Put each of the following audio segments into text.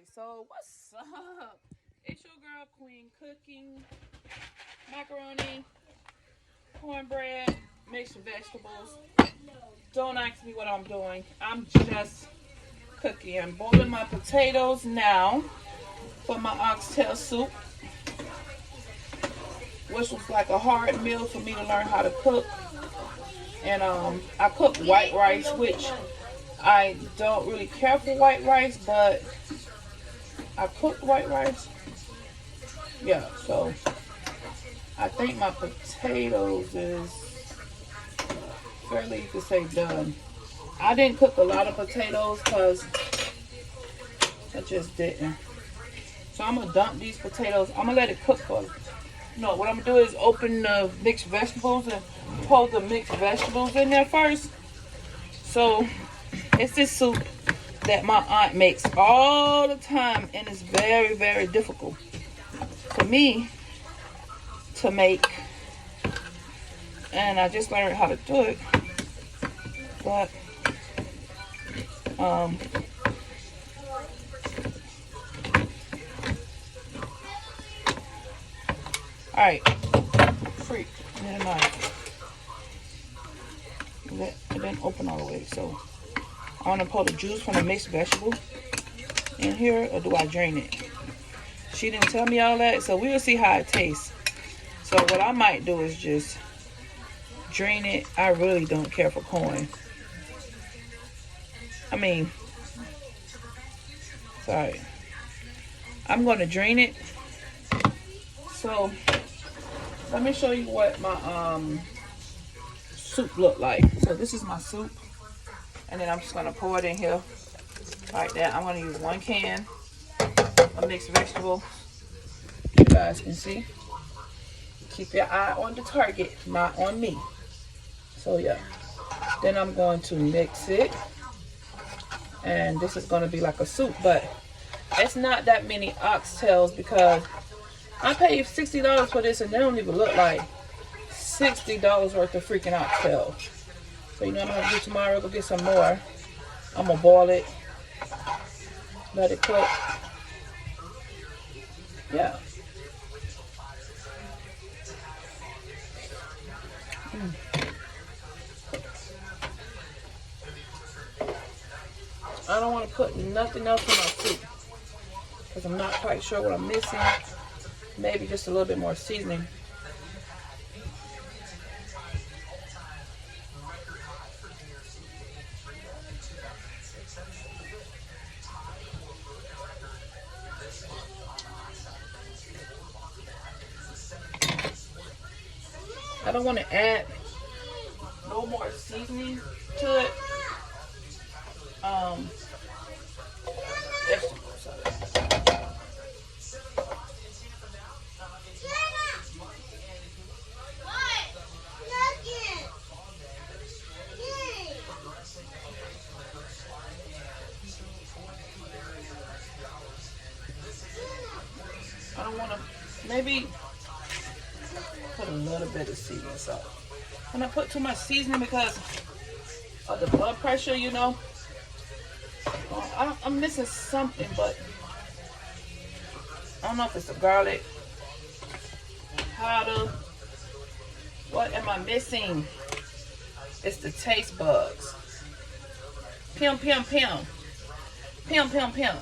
Alright, so what's up? It's your girl Queen cooking macaroni, cornbread, mixed vegetables. Don't ask me what I'm doing. I'm just cooking. I'm boiling my potatoes now for my oxtail soup, which was like a hard meal for me to learn how to cook. And I cook white rice, which I don't really care for white rice, but I cooked white rice. Yeah, so I think my potatoes is fairly, you could say, done. I didn't cook a lot of potatoes because I just didn't. So I'm gonna dump these potatoes. I'm gonna let it cook for, no, what I'm gonna do is open the mixed vegetables and pour the mixed vegetables in there first. So it's this soup that my aunt makes all the time, and it's very, very difficult for me to make. And I just learned how to do it. But alright. Freak. Never mind. It didn't open all the way, so I want to pour the juice from the mixed vegetable in here, or do I drain it? She didn't tell me all that, so we'll see how it tastes. So what I might do is just drain it. I really don't care for corn. I mean, sorry. I'm going to drain it. So let me show you what my soup look like. So this is my soup, and then I'm just going to pour it in here like that. I'm going to use 1 can of mixed vegetable. You guys can see. Keep your eye on the target, not on me. So yeah, then I'm going to mix it, and this is going to be like a soup, but it's not that many oxtails because I paid $60 for this, and they don't even look like $60 worth of freaking oxtails. So you know what I'm gonna do tomorrow? Go get some more. I'm gonna boil it, let it cook. Yeah. I don't want to put nothing else in my soup because I'm not quite sure what I'm missing. Maybe just a little bit more seasoning. I don't want to add no more seasoning to it. I don't want to, maybe put a little bit of seasoning salt. When I put too much seasoning because of the blood pressure, you know, I'm missing something, but I don't know if it's the garlic powder. What am I missing? It's the taste bugs. Pim, pim, pim. Pim, pim, pim.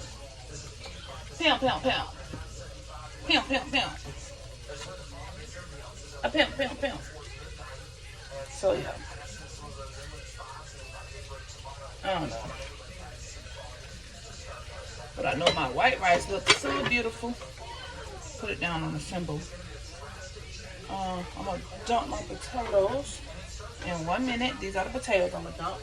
Pim, pim, pim. Pim, pim, pim. A pim, pim, pim. So yeah. I don't know. But I know my white rice looks so beautiful. Put it down on the symbol. I'm going to dump my potatoes in 1 minute. These are the potatoes I'm going to dump.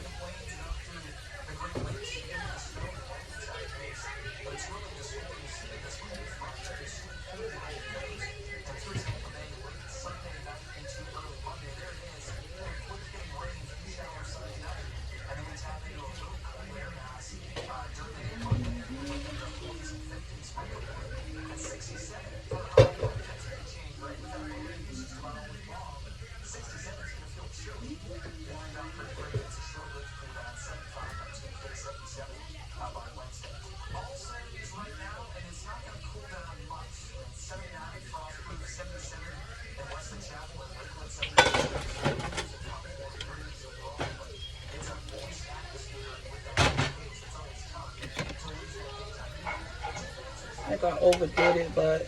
I think I overdid it, but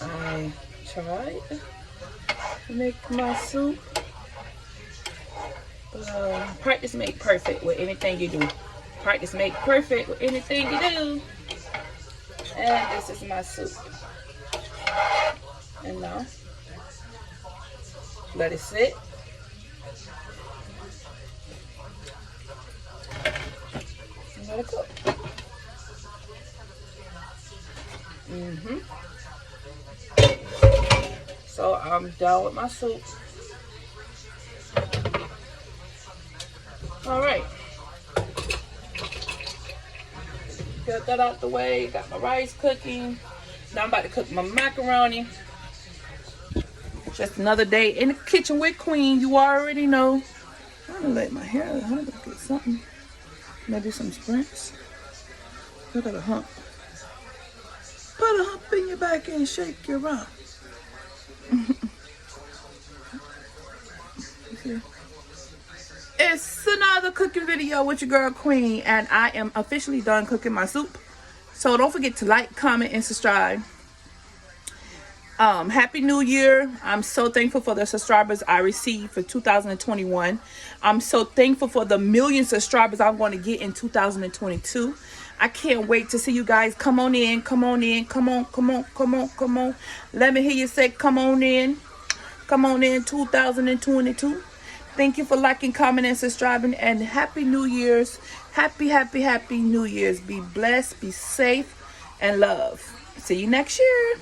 I tried to make my soup. But practice make perfect with anything you do. Practice make perfect with anything you do. And this is my soup. And now, let it sit. And let it cook. So I'm done with my soup. All right. Got that out the way. Got my rice cooking. Now I'm about to cook my macaroni. Just another day in the kitchen with Queen. You already know. I'm gonna let my hair out. Get something. Maybe some sprints. Look at a hump. Put a hump in your back and shake your rump. It's another cooking video with your girl Queen, and I am officially done cooking my soup. So don't forget to like, comment, and subscribe. Happy New Year. I'm so thankful for the subscribers I received for 2021. I'm so thankful for the million subscribers I'm going to get in 2022. I can't wait to see you guys. Come on in, come on in, come on, come on, come on, come on. Let me hear you say come on in. Come on in 2022. Thank you for liking, commenting, and subscribing, and Happy New Year's. Happy, happy, happy New Year's. Be blessed, be safe, and love. See you next year.